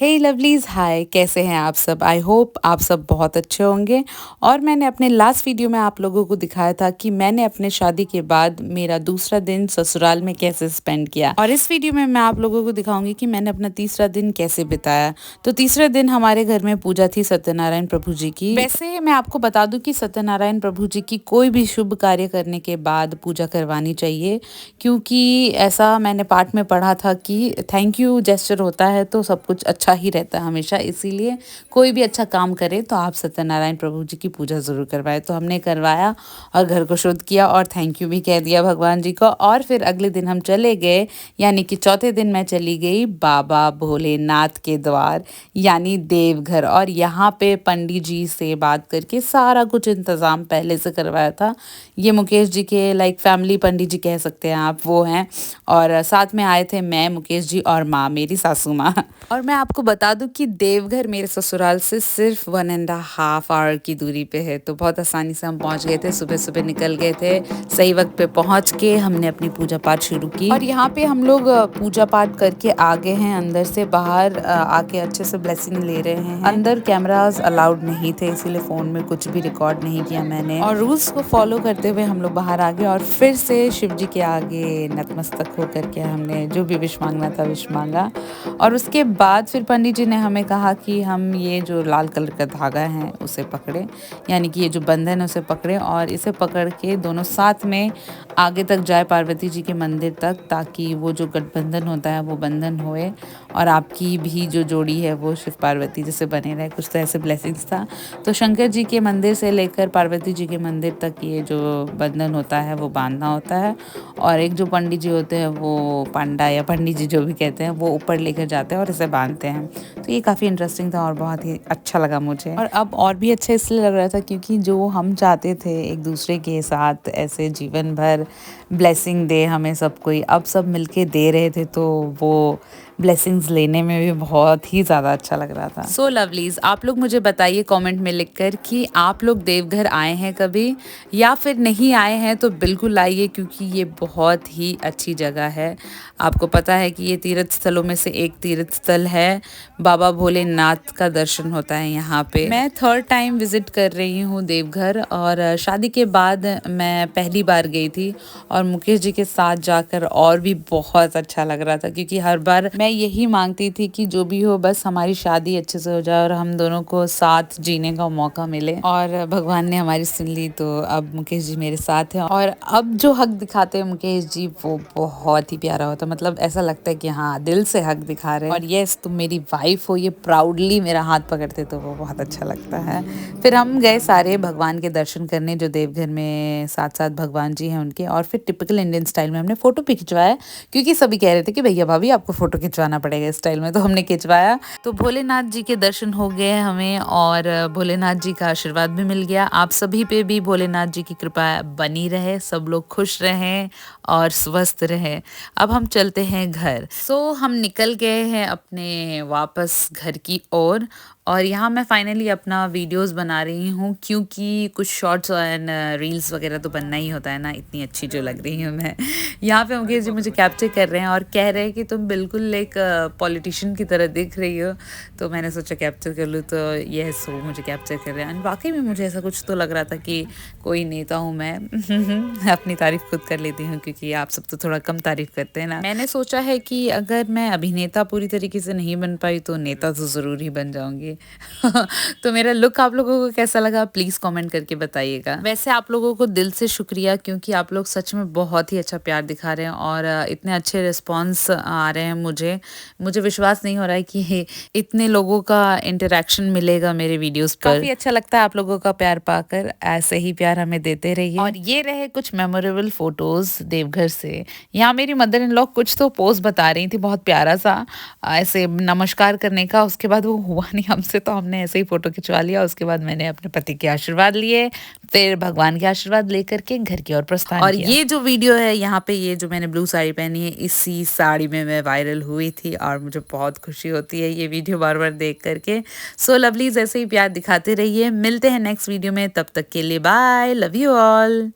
हे lovelies, हाय, कैसे हैं आप सब? आई होप आप सब बहुत अच्छे होंगे। और मैंने अपने लास्ट वीडियो में आप लोगों को दिखाया था कि मैंने अपने शादी के बाद मेरा दूसरा दिन ससुराल में कैसे स्पेंड किया, और इस वीडियो में मैं आप लोगों को दिखाऊंगी कि मैंने अपना तीसरा दिन कैसे बिताया। तो तीसरे दिन हमारे घर में पूजा थी सत्यनारायण प्रभु जी की। वैसे मैं आपको बता दूं कि सत्यनारायण प्रभु जी की कोई भी शुभ कार्य करने के बाद पूजा करवानी चाहिए, क्योंकि ऐसा मैंने पाठ में पढ़ा था कि थैंक यू जेस्चर होता है तो सब कुछ अच्छा ही रहता है हमेशा। इसीलिए कोई भी अच्छा काम करे तो आप सत्यनारायण प्रभु जी की पूजा ज़रूर करवाएं। तो हमने करवाया और घर को शुद्ध किया और थैंक यू भी कह दिया भगवान जी को। और फिर अगले दिन हम चले गए, यानी कि चौथे दिन मैं चली गई बाबा भोलेनाथ के द्वार यानी देवघर। और यहाँ पे पंडित जी से बात करके सारा कुछ इंतज़ाम पहले से करवाया था। ये मुकेश जी के लाइक फैमिली पंडित जी कह सकते हैं आप, वो हैं। और साथ में आए थे मैं, मुकेश जी और माँ, मेरी सासू माँ। और मैं आपको बता दूं कि देवघर मेरे ससुराल से सिर्फ 1.5 आवर की दूरी पे है, तो बहुत आसानी से हम पहुंच गए थे। सुबह सुबह निकल गए थे, सही वक्त पे पहुंच के हमने अपनी पूजा पाठ शुरू की। और यहाँ पे हम लोग पूजा पाठ करके आ गए हैं। अंदर से बाहर आके अच्छे से ब्लेसिंग ले रहे हैं। अंदर कैमरास अलाउड नहीं थे, इसीलिए फ़ोन में कुछ भी रिकॉर्ड नहीं किया मैंने। और रूल्स को फॉलो करते हुए हम लोग बाहर आ गए और फिर से शिव जी के आगे नतमस्तक होकर के हमने जो भी विश मांगना था विश मांगा। और उसके बाद फिर पंडित जी ने हमें कहा कि हम ये जो लाल कलर का धागा है उसे पकड़ें, यानी कि ये जो बंधन है उसे पकड़ें और इसे पकड़ के दोनों साथ में आगे तक जाए पार्वती जी के मंदिर तक, ताकि वो जो गठबंधन होता है वो बंधन होए और आपकी भी जो जोड़ी है वो शिव पार्वती जैसे बने रहे। कुछ तो ऐसे ब्लेसिंग्स था। तो शंकर जी के मंदिर से लेकर पार्वती जी के मंदिर तक ये जो बंधन होता है वो बांधना होता है। और एक जो पंडित जी होते हैं, वो पंडा या पंडित जी जो भी कहते हैं, वो ऊपर लेकर जाते हैं और इसे बांधते हैं। तो ये काफ़ी इंटरेस्टिंग था और बहुत ही अच्छा लगा मुझे। और अब और भी अच्छा इसलिए लग रहा था क्योंकि जो हम चाहते थे एक दूसरे के साथ ऐसे जीवन भर ब्लेसिंग दे हमें सब कोई, अब सब मिलके दे रहे थे, तो वो ब्लेसिंग्स लेने में भी बहुत ही ज़्यादा अच्छा लग रहा था। सो लवलीज, आप लोग मुझे बताइए कमेंट में लिखकर कि आप लोग देवघर आए हैं कभी, या फिर नहीं आए हैं तो बिल्कुल आइए, क्योंकि ये बहुत ही अच्छी जगह है। आपको पता है कि ये तीर्थ स्थलों में से एक तीर्थ स्थल है। बाबा भोलेनाथ का दर्शन होता है यहाँ पे। मैं 3rd टाइम विजिट कर रही हूँ देवघर, और शादी के बाद मैं पहली बार गई थी और मुकेश जी के साथ जाकर और भी बहुत अच्छा लग रहा था, क्योंकि हर बार मैं यही मांगती थी कि जो भी हो बस हमारी शादी अच्छे से हो जाए और हम दोनों को साथ जीने का मौका मिले। और भगवान ने हमारी सुन ली, तो अब मुकेश जी मेरे साथ हैं। और अब जो हक दिखाते हैं मुकेश जी वो बहुत ही प्यारा होता है। मतलब ऐसा लगता है कि हाँ, दिल से हक दिखा रहे हैं। और यस, तुम मेरी वाइफ हो, ये प्राउडली मेरा हाथ पकड़ते तो वो बहुत अच्छा लगता है। फिर हम गए सारे भगवान के दर्शन करने, जो देवघर में 7 भगवान जी हैं उनके। और फिर टिपिकल इंडियन स्टाइल में हमने फ़ोटो भी खिंचवाया, क्योंकि सभी कह रहे थे कि भैया भाभी आपको फ़ोटो खिंचवाना पड़ेगा इस स्टाइल में, तो हमने खिंचवाया। तो भोलेनाथ जी के दर्शन हो गए हमें और भोलेनाथ जी का आशीर्वाद भी मिल गया। आप सभी पे भी भोलेनाथ जी की कृपा बनी रहे, सब लोग खुश रहें और स्वस्थ रहें। अब हम चलते हैं घर। सो हम निकल गए हैं अपने वापस घर की ओर। और यहाँ मैं फाइनली अपना वीडियोस बना रही हूँ, क्योंकि कुछ शॉर्ट्स एंड रील्स वगैरह तो बनना ही होता है ना, इतनी अच्छी जो लग रही हूँ मैं। यहाँ पे मुकेश जी मुझे कैप्चर कर रहे हैं और कह रहे हैं कि तुम बिल्कुल एक पॉलिटिशियन की तरह दिख रही हो। तो मैंने सोचा कैप्चर कर लूँ, तो यस, वो मुझे कैप्चर कर रहे हैं। एंड वाकई में मुझे ऐसा कुछ तो लग रहा था कि कोई नेता हूँ मैं। अपनी तारीफ खुद कर लेती हूँ, क्योंकि आप सब तो थोड़ा कम तारीफ करते हैं ना। मैंने सोचा है कि अगर मैं अभिनेता पूरी तरीके से नहीं बन पाई तो नेता तो ज़रूर ही बन जाऊंगी। तो मेरा लुक आप लोगों को कैसा लगा प्लीज़ कमेंट करके बताइएगा। वैसे आप लोगों को दिल से शुक्रिया, क्योंकि आप लोग सच में बहुत ही अच्छा प्यार दिखा रहे हैं और इतने अच्छे रिस्पॉन्स आ रहे हैं। मुझे विश्वास नहीं हो रहा है कि इतने लोगों का इंटरेक्शन मिलेगा मेरे वीडियोस पर। काफ़ी अच्छा लगता है आप लोगों का प्यार पाकर। ऐसे ही प्यार हमें देते रहिए। और ये रहे कुछ मेमोरेबल फोटोज देवघर से। यहाँ मेरी मदर इन लॉ कुछ तो पोज बता रही थी, बहुत प्यारा सा ऐसे नमस्कार करने का। उसके बाद वो हुआ नहीं हमसे, तो हमने ऐसे ही फोटो खिंचवा लिया। उसके बाद मैंने अपने पति के आशीर्वाद लिए, फिर भगवान के आशीर्वाद लेकर के घर की ओर प्रस्थान किया। और ये जो वीडियो है यहाँ पे, ये जो मैंने ब्लू साड़ी पहनी है, इसी साड़ी में मैं वायरल हुई थी और मुझे बहुत खुशी होती है ये वीडियो बार बार देख करके। सो लवलीज, ऐसे ही प्यार दिखाते रहिए। मिलते हैं नेक्स्ट वीडियो में, तब तक के लिए बाय, लव यू ऑल।